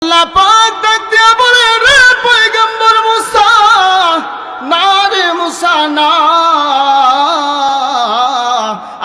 আল্লাহ পাক ডাক দিয়া বলে, রে পয়গম্বর মুসা, না রে মুসা না,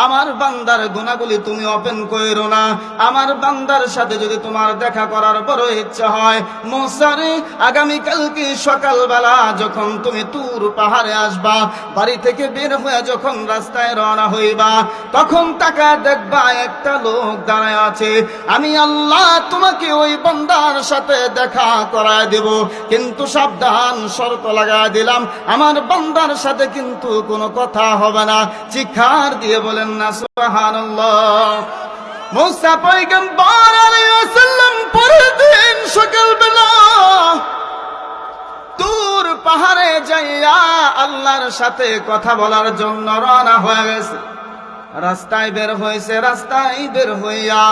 আমার বান্দার গুনাহগুলি তুমি ওপেন কইরো না। আমার বান্দার সাথে যদি তোমার দেখা করার বড় ইচ্ছা হয়, মুসা রে, আগামী কালকে সকালবেলা যখন তুমি তুর পাহাড়ে আসবা, বাড়ি থেকে বের হয়ে যখন রাস্তায় রওনা হইবা, তখন তাকায় দেখবা একটা লোক দাঁড়ায় আছে। আমি আল্লাহ তোমাকে ওই বান্দার সাথে দেখা করায় দেব, কিন্তু সাবধান, শর্ত লাগায় দিলাম, আমার বান্দার সাথে কিন্তু কোনো কথা হবে না। চিৎকার দিয়ে বলেন না সুবহানাল্লাহ। মুসা পয়গম্বর আলাইহিস সালাম পরের দিন সকালবেলা তুর পাহাড়ে যাইয়া আল্লাহর সাথে কথা বলার জন্য রওনা হয়ে গেছে। রাস্তায় বের হইয়া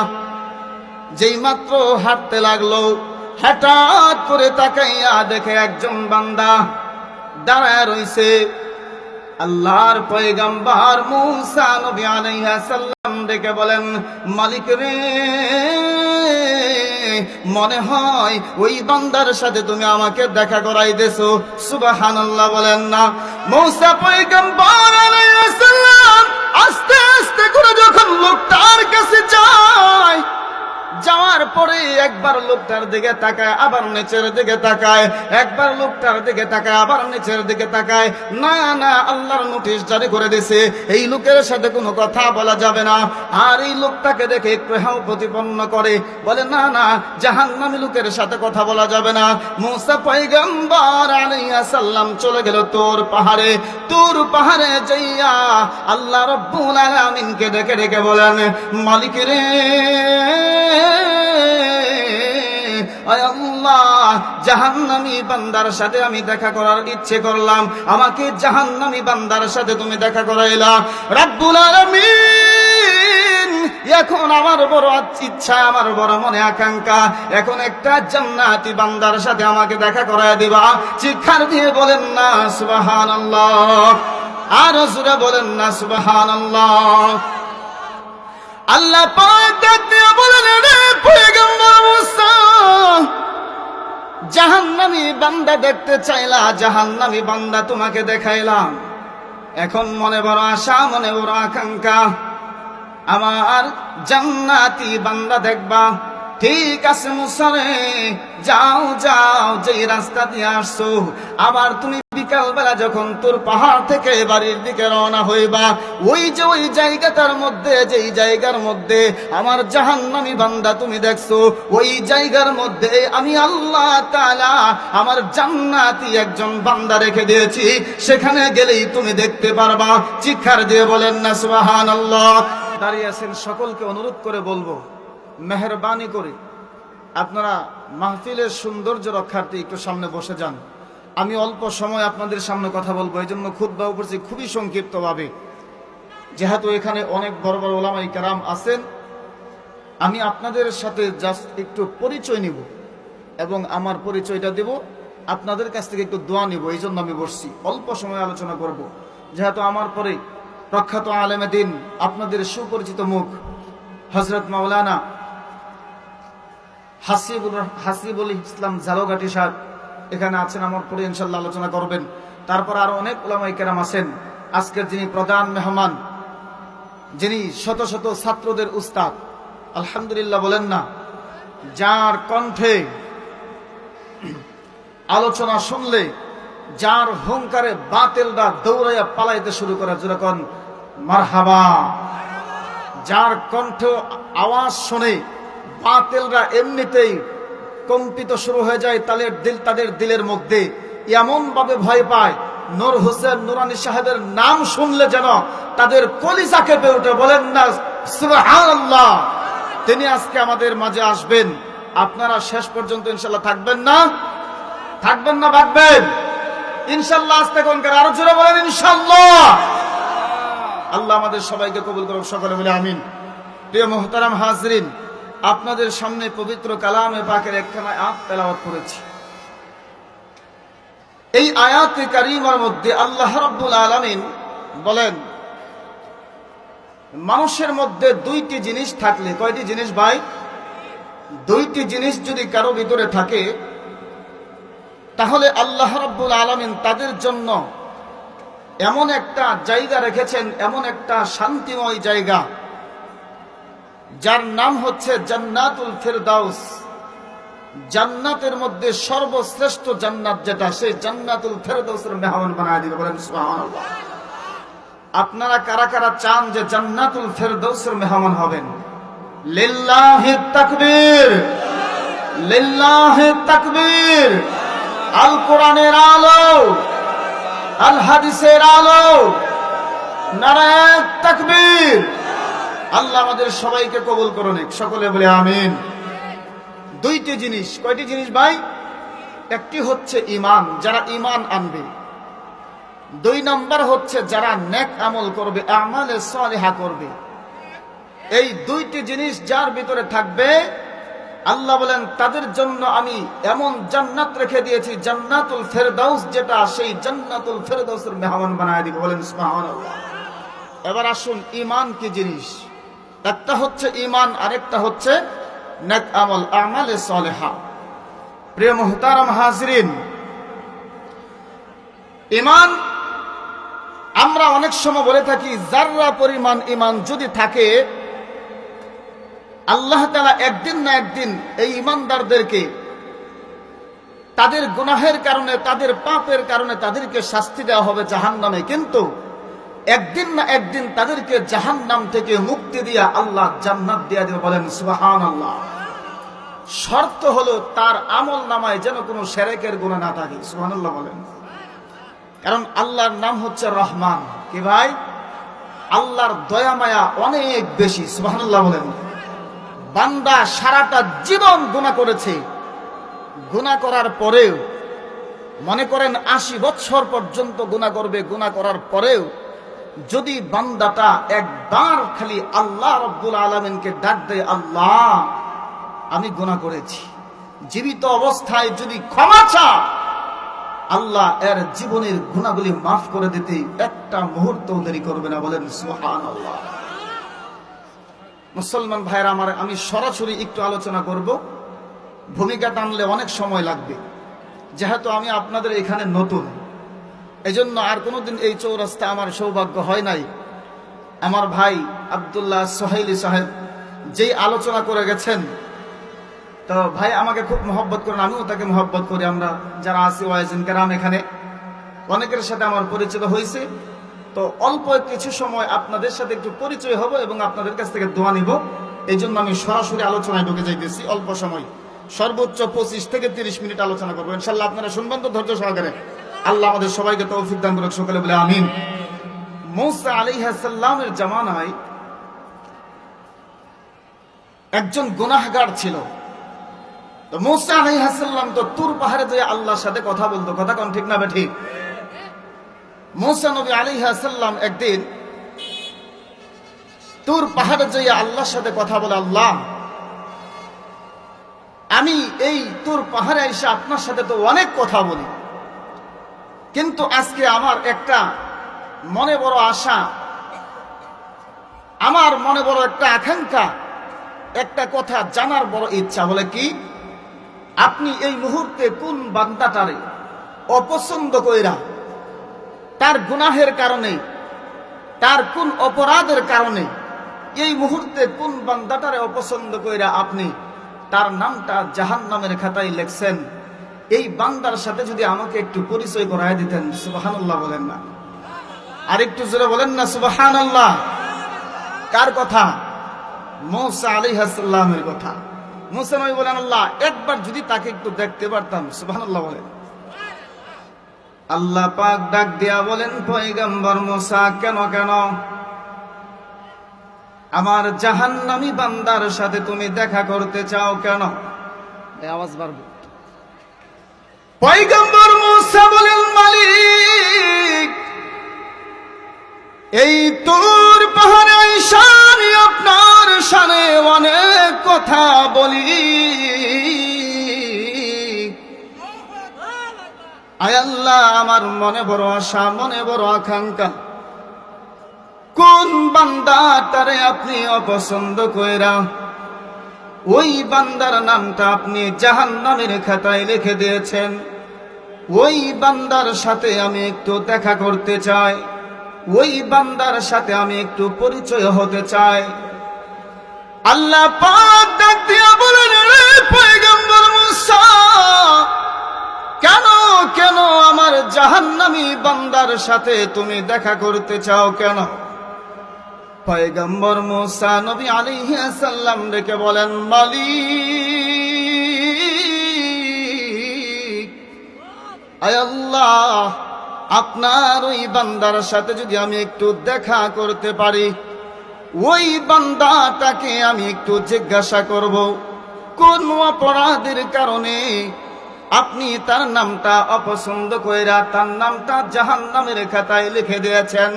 যেই মাত্র হাঁটতে লাগলো, হঠাৎ করে তাকাইয়া দেখে একজন বান্দা দাঁড়ায় রইছে। আল্লাহর পয়গম্বর মুসা নবী আলাইহিস সালাম ডেকে বলেন, মালিক রে, মনে হয় ওই বান্দার সাথে তুমি আমাকে দেখা করাই দেছো। সুবহানাল্লাহ বলেন না। মুসা পয়গম্বর আলাইহিস সালাম আস্তে আস্তে করে যখন লোকটার কাছে যায়, যাওয়ার পরে একবার লোকটার দিকে তাকায়, আবার নিচের দিকে তাকায়, একবার লোকটার দিকে তাকায়, আবার নিচের দিকে তাকায়। না না, আল্লাহর নোটিশ জারি করে দিয়েছে, এই লোকের সাথে কোনো কথা বলা যাবে না। আর এই লোকটাকে দেখে একটু হাও প্রতিপন্ন করে, বলে না না, জাহান্নামী লোকের সাথে কথা বলা যাবে না। মুসা পয়গম্বর আলাইহিস সালাম চলে গেল তুর পাহাড়ে যাইয়া আল্লাহ রাব্বুল আলামিনকে ডেকে ডেকে বলেন, মালিক রে, আল্লাহ, জাহান্নামী বান্দার সাথে আমি দেখা করার ইচ্ছে করলাম, আমাকে জাহান্নামী বান্দার সাথে তুমি দেখা করাইলা। রাব্বুল আলামিন, এখন আমার বড় ইচ্ছা, আমার বড় মনে আকাঙ্ক্ষা, এখন একটা জান্নাতি বান্দার সাথে আমাকে দেখা করায় দিবা। চিৎকার দিয়ে বলেন না সুবহানাল্লাহ, আর জোরে বলেন না সুবহানাল্লাহ। আল্লাহ পাক ডাক দিয়ে বলেন, রে পয়গম্বর মুসা, জাহান্নামী বান্দা দেখতে চাইলা, জাহান্নামী বান্দা তোমাকে দেখাইলাম, এখন মনে বড় আশা, মনে বড় আকাঙ্ক্ষা, আমার জান্নাতি বান্দা দেখবা। ঠিক আছে মুসা রে, যাও যাও, যেই রাস্তা দিয়ে আসছো, আবার তুমি বিকালবেলা যখন তোর পাহাড় থেকে বাড়ির দিকে রওনা হইবা, ওই যে ওই জায়গাটার মধ্যে, যেই জায়গার মধ্যে আমার জাহান্নামী বান্দা তুমি দেখছো, ওই জায়গার মধ্যে আমি আল্লাহ তাআলা আমার জান্নাতি একজন বান্দা রেখে দিয়েছি, সেখানে গেলেই তুমি দেখতে পারবা। চিৎকার দিয়ে বলেন না সুবহানাল্লাহ। দাঁড়িয়ে আছেন, সকলকে অনুরোধ করে বলবো, মেহেরবানি করে আপনারা মাহফিলের সৌন্দর্য রক্ষার্থে একটু সামনে বসে যান। আমি অল্প সময় আপনাদের সামনে কথা বলবো, এই জন্য খুতবা করছি খুবই সংক্ষিপ্ত ভাবে, যেহেতু এখানে অনেক বড় বড় ওলামায়ে কেরাম আছেন। আমি আপনাদের সাথে জাস্ট একটু পরিচয় নিব এবং আমার পরিচয়টা দেব, আপনাদের কাছ থেকে একটু দোয়া নিব, এই জন্য আমি বসছি। অল্প সময় আলোচনা করব, যেহেতু আমার পরে প্রখ্যাত আলেমে দ্বীন, আপনাদের সুপরিচিত মুখ হযরত মাওলানা হাসিবুল ইসলাম ঝালকাঠি সাহেব এখানে আছেন, আমার পরে ইনশাআল্লাহ আলোচনা করবেন। তারপর আরো অনেক উলামায়ে কেরাম আছেন। আজকের যিনি প্রধান মেহমান, যিনি শত শত ছাত্রদের উস্তাদ, আলহামদুলিল্লাহ বলেন না, যার কণ্ঠে আলোচনা শুনলে, যার হুঙ্কারে বাতিলরা দৌড়াইয়া পালাইতে শুরু করে, যেরকম মারহাবা, যার কণ্ঠ আওয়াজ শুনে বাতিলরা এমনিতেই কম্পিত শুরু হয়ে যায়, তাদের দিলের মধ্যে এমন ভাবে ভয় পায়, নূর হোসেন নুরানী সাহেবের নাম শুনলে যেন তাদের কলিজা কেঁপে ওঠে। বলেন না সুবহানাল্লাহ। তিনি আজকে আমাদের মাঝে আসবেন। আপনারা শেষ পর্যন্ত ইনশাআল্লাহ থাকবেন না ভাববেন? ইনশাআল্লাহ। আস্তে কোনকার আরো জোরে বলেন ইনশাআল্লাহ। আল্লাহ আমাদের সবাইকে কবুল করুন, সকলে বলে আমিন। প্রিয় মুহতারাম হাজরিন, আপনাদের সামনে পবিত্র কালামে পাকের একখানা আয়াত তেলাওয়াত করেছি। এই আয়াতে কারিমার মধ্যে আল্লাহ রাব্বুল আলামিন বলেন, মানুষের মধ্যে দুইটি জিনিস থাকলে, কয়টি জিনিস ভাই? দুইটি জিনিস যদি কারো ভিতরে থাকে, তাহলে আল্লাহ রাব্বুল আলামিন তাদের জন্য এমন একটা জায়গা রেখেছেন, এমন একটা শান্তিময় জায়গা, যার নাম হচ্ছে জান্নাতুল ফিরদাউস। জান্নাতের মধ্যে সর্বশ্রেষ্ঠ জান্নাত যেটা, সেই জান্নাতুল ফিরদাউসের মেহমান বানায় দিবে। বলেন সুবহানাল্লাহ। আপনারা কারা কারা চান যে জান্নাতুল ফিরদাউসের মেহমান হবেন? লিল্লাহি তাকবীর, লিল্লাহি তাকবীর। আল কোরআনের আলো, আল হাদিসের আলো, নারায়ে তাকবীর। আল্লাহ আমাদের সবাইকে কবুল করুন, সকলে বলে আমিন। দুইটি জিনিস, কয়টি জিনিস ভাই? একটি হচ্ছে ঈমান, যারা ঈমান আনবে। দুই নাম্বার হচ্ছে যারা নেক আমল করবে, আমালে সালিহা করবে। এই দুইটি জিনিস যার ভিতরে থাকবে, আল্লাহ বলেন তাদের জন্য আমি এমন জান্নাত রেখে দিয়েছি, জান্নাতুল ফেরদাউস, যেটা সেই জান্নাতুল ফেরদাউসের মেহমান বানায় দিব। বলেন সুবহানাল্লাহ। এবার আসুন, ঈমান কি জিনিস? একটা হচ্ছে ঈমান, আরেকটা হচ্ছে নেক আমল, আমালে সালিহা। প্রিয় মুহতারাম হাজরিন, ঈমান আমরা অনেক সময় বলে থাকি, যাররা পরিমাণ ঈমান যদি থাকে, আল্লাহ তাআলা একদিন না একদিন এই ঈমানদারদেরকে তাদের গুনাহের কারণে, তাদের পাপের কারণে তাদেরকে শাস্তি দেওয়া হবে জাহান্নামে। কিন্তু একদিন না একদিন তাদেরকে জাহান্নাম থেকে মুক্তি দিয়া আল্লাহ জান্নাত দিয়া দেবে। বলেন সুবহানাল্লাহ। শর্ত হলো তার আমল নামায় যেন কোনো শিরকের গুনাহ না থাকে। সুবহানাল্লাহ বলেন। কারণ আল্লাহর নাম হচ্ছে রহমান। কি ভাই? আল্লাহর দয়া মায়া অনেক বেশি। সুবহানাল্লাহ বলেন। বান্দা সারাটা জীবন গুনাহ করেছে, গুনাহ করার পরেও, মনে করেন 80 বছর পর্যন্ত গুনাহ করবে, গুনাহ করার পরেও যদি বান্দাটা একবার খালি আল্লাহ রাব্বুল আলামিনকে ডাক দেয়, আল্লাহ আমি গুনাহ করেছি, জীবিত অবস্থায় যদি ক্ষমা চায়, আল্লাহ এর জীবনের গুনাহগুলি মাফ করে দিতে একটা মুহূর্ত দেরি করবে না। বলেন সুবহানাল্লাহ। মুসলমান ভাইরা আমার, আমি সরাসরি একটু আলোচনা করব, ভূমিকা টানলে অনেক সময় লাগবে, যেহেতু আমি আপনাদের এখানে নতুন। এজন্য আর কোনোদিন এই চৌরাস্তা আমার সৌভাগ্য হয় নাই। আমার ভাই আব্দুল্লাহ সোহাইলি সাহেব যেই আলোচনা করে গেছেন, তো ভাই আমাকে খুব মহব্বত করেন, আমিও তাকে মহব্বত করি। আমরা যারা আছি ওয়াইজিন কেরাম, এখানে অনেকের সাথে আমার পরিচয় হয়েছে। তো অল্প কিছু সময় আপনাদের সাথে একটু পরিচয় হব এবং আপনাদের কাছ থেকে দোয়া নিব। এই জন্য আমি সরাসরি আলোচনায় ঢুকে যাইতেছি। অল্প সময়, সর্বোচ্চ 25 থেকে 30 মিনিট আলোচনা করবো ইনশাল্লাহ। আপনারা শুনবেন তো ধৈর্য সহকারে। আল্লাহ আমাদের সবাইকে তৌফিক দান করুক, সকলে বলে আমিন। মূসা আলাইহিস সালামের জামানায় একজন গুনাহগার ছিল। তো মূসা আলাইহিস সালাম তো তুর পাহাড়ে যেয়ে আল্লাহর সাথে কথা বলতো। কথা কোন ঠিক না ঠিক? মূসা নবী আলাইহিস সালাম একদিন তুর পাহাড়ে যেয়ে আল্লাহর সাথে কথা বলে, আল্লাহ আমি এই তুর পাহাড়ে এসে আপনার সাথে তো অনেক কথা বলি, কিন্তু আজকে আমার একটা মনে বড় আশা, আমার মনে বড় একটা আকাঙ্ক্ষা, একটা কথা জানার বড় ইচ্ছা। বলে কি? আপনি এই মুহূর্তে কোন বান্দাটারে অপছন্দ কইরা, তার গুনাহের কারণে, তার কোন অপরাধের কারণে এই মুহূর্তে কোন বান্দাটারে অপছন্দ কইরা আপনি তার নামটা জাহান্নামের খাতায় লিখছেন, এই বান্দার সাথে যদি আমাকে একটু পরিচয় করায় দিতেন। সুবহানাল্লাহ বলেন না? আর একটু জোরে বলেন না সুবহানাল্লাহ। কার কথা? মূসা আলাইহিস সালামের কথা। মূসা নবী বলেন, আল্লাহ একবার যদি তাকে একটু দেখতে পারতাম। সুবহানাল্লাহ বলেন। আল্লাহ পাক ডাক দিয়া বলেন, পয়গম্বর মূসা, কেন কেন আমার জাহান্নামী বান্দার সাথে তুমি দেখা করতে চাও কেন? আওয়াজ বাড়বে। পয়গম্বর মূসা বলেন, মালিক এই তুর পাহাড়ে আইসা আমি আপনার সামনে অনেক কথা বলি, আয় আল্লাহ আমার মনে বড় আশা, মনে বড় আকাঙ্ক্ষা, কোন বান্দাটারে আপনি অপছন্দ কইরা ওই বান্দার নামটা আপনি জাহান্নামের খাতায় লিখে দিয়েছেন। ওই বান্দার সাথে আমি একটু দেখা করতে চাই, ওই বান্দার সাথে আমি একটু পরিচয় হতে চাই। আল্লাহ পাক ডাক দিয়া বলেন, রে পয়গম্বর মুসা, কেন কেন আমার জাহান্নামী বান্দার সাথে তুমি দেখা করতে চাও কেন? পয়গম্বর মুসা নবী আলাইহিস সালাম ডেকে বলেন, মালিক, আয় আল্লাহ, আপনার ওই বান্দার সাথে যদি আমি একটু দেখা করতে পারি, ওই বান্দাটাকে আমি একটু জিজ্ঞাসা করব কোন অপরাধের কারণে আপনি তার নামটা অপছন্দ কইরা তার নামটা জাহান্নামের খাতায় লিখে দিয়েছেন।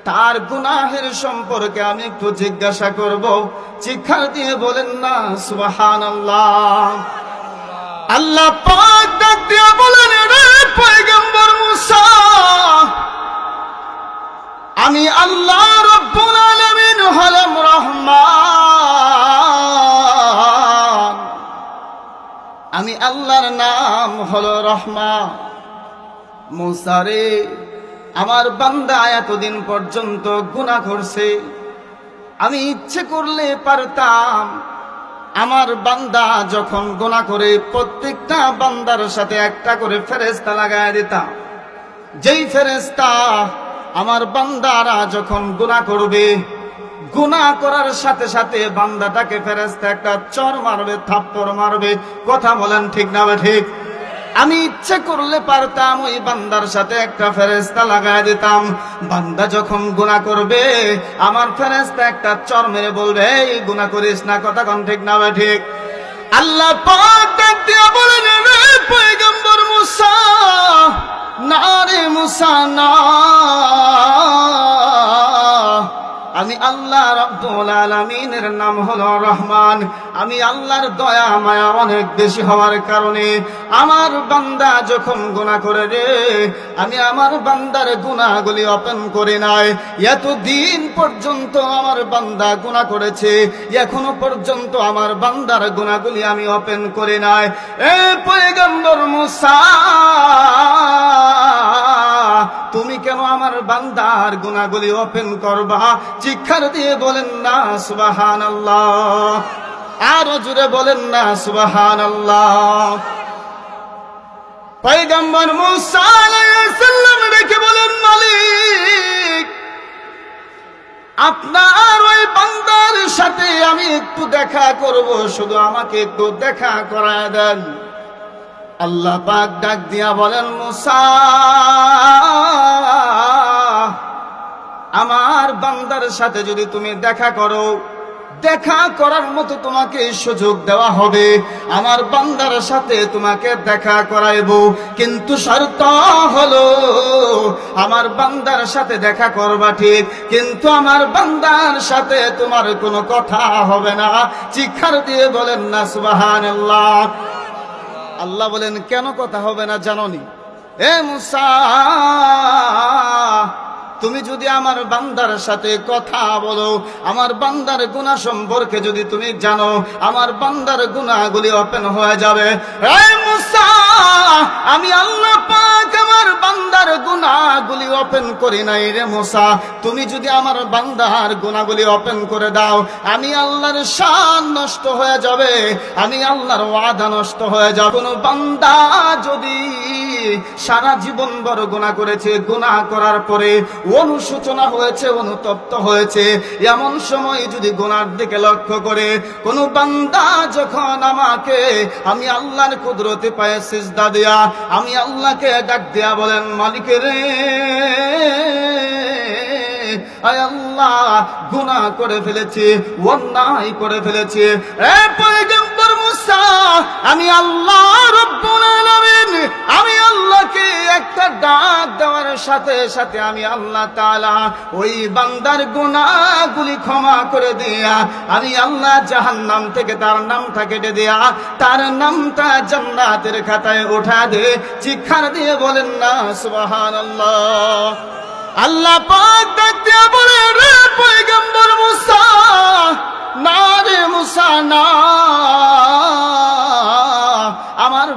তার গুনাহের সম্পর্কে আমি একটু জিজ্ঞাসা করব। চিৎকার দিয়ে বলেন না সুবহানাল্লাহ। আল্লাহ পাক ডাক দিয়ে বলেন, রে পয়গম্বর মুসা, আমি আল্লাহ রাব্বুল আলামিন হলাম রহমান, আমি আল্লাহর নাম হলো রহমান। মুসা রে, আমার বান্দা এতদিন পর্যন্ত গুনাহ করছে, আমি ইচ্ছে করলে পারতাম আমার বান্দা যখন গুনাহ করে প্রত্যেকটা বান্দার সাথে একটা করে ফেরেশতা লাগায় দিতাম। যেই ফেরেশতা আমার বান্দারা যখন গুনাহ করবে, গুনাহ করার সাথে সাথে বান্দাটাকে ফেরেশতা একটা চর মারবে, থাপ্পড় মারবে। কথা বলেন ঠিক না ঠিক? আমি ইচ্ছে করলে পারতাম ওই বান্দার সাথে একটা ফেরেশতা লাগায় দিতাম। বান্দা যখন গুনাহ করবে, আমার ফেরেশতা একটা চর মেরে বলবে, এই গুনাহ করিস না। কথা কোন ঠিক না ঠিক? আল্লাহ পাক ডাক দিয়া বলেন, রে পয়গম্বর মুসা, না রে মুসা না, আমি আল্লাহ রাব্বুল আলামিনের নাম হলো রহমান। আমি আল্লাহর দয়া মায়া অনেক বেশি হওয়ার কারণে আমার বান্দা যখন গুনাহ করে রে, আমি আমার বান্দার গুনাহগুলি ওপেন করে নাই। এতদিন পর্যন্ত আমার বান্দা গুনাহ করেছে, এখনো পর্যন্ত আমার বান্দার গুনাহগুলি আমি ওপেন করে নাই। এ পয়গম্বর মুসা, তুমি কেন আমার বান্দার গুনাহগুলি ওপেন করবা? চিৎকার দিয়ে বলেন না সুবহানাল্লাহ। আরো জোরে বলেন না সুবহানাল্লাহ। পয়গম্বর মুসা আলাইহিস সালাম ডেকে বলেন, মালিক, আপনার ওই বান্দার সাথে আমি একটু দেখা করব, শুধু আমাকে একটু দেখা করায় দেন। আল্লাহ পাক ডাক দিয়া বলেন, মুসা, আমার বান্দার সাথে যদি তুমি দেখা করো, দেখা করার মতো তোমাকে সুযোগ দেওয়া হবে। আমার বান্দার সাথে তোমাকে দেখা করাইব, কিন্তু শর্ত হলো আমার বান্দার সাথে দেখা করবা ঠিক, কিন্তু আমার বান্দার সাথে তোমার কোনো কথা হবে না। চিৎকার দিয়ে বলেন না সুবহানাল্লাহ। আল্লাহ বলেন, কেন কথা হবে না জানোনি? এ মুসা, তুমি যদি আমার বান্দার সাথে কথা বলো, আমার বান্দার গুনাহ সম্পর্কে যদি তুমি জানো, আমার বান্দার গুনাহগুলি ওপেন হয়ে যাবে। এই মুসা, আমি আল্লাহ পাক আমার বান্দার গুনাহগুলি ওপেন করি নাই রে মুসা। তুমি যদি আমার বান্দার গুনাহগুলি ওপেন করে দাও, আমি আল্লাহর শান নষ্ট হয়ে যাবে, আমি আল্লাহর ওয়াদা নষ্ট হয়ে যাবে। কোন বান্দা যদি সারা জীবন বড় গুনাহ করেছে, গুনাহ করার পরে অনুশোচনা হয়েছে, অনুতপ্ত হয়েছে, এমন সময় যদি গুনার দিকে লক্ষ্য করে কোন বান্দা যখন আমাকে, আমি আল্লাহর কুদরতে পায়ে সিজদা দিয়া আমি আল্লাহকে ডাক দিয়া বলেন, মালিক রে, আয় আল্লাহ, গুনাহ করে ফেলেছি, অন্যায় করে ফেলেছি। এ পয়গম্বর মুসা, আমি আল্লাহ রাব্বুল আলামিন, আমি আল্লাহকে একটা ডাক দেওয়ার সাথে সাথে আমি আল্লাহ তাআলা ওই বান্দার গুনাহগুলি ক্ষমা করে দিয়া আমি আল্লাহ জাহান্নাম থেকে তার নামটা কেটে দিয়া তার নামটা জান্নাতের খাতায় উঠা দে। চিৎকার দিয়ে বলেন না সুবহানাল্লাহ। আল্লাহ পাক ডাক দিয়া বলে, রে পয়গম্বর মুসা, না রে মুসা না, আমার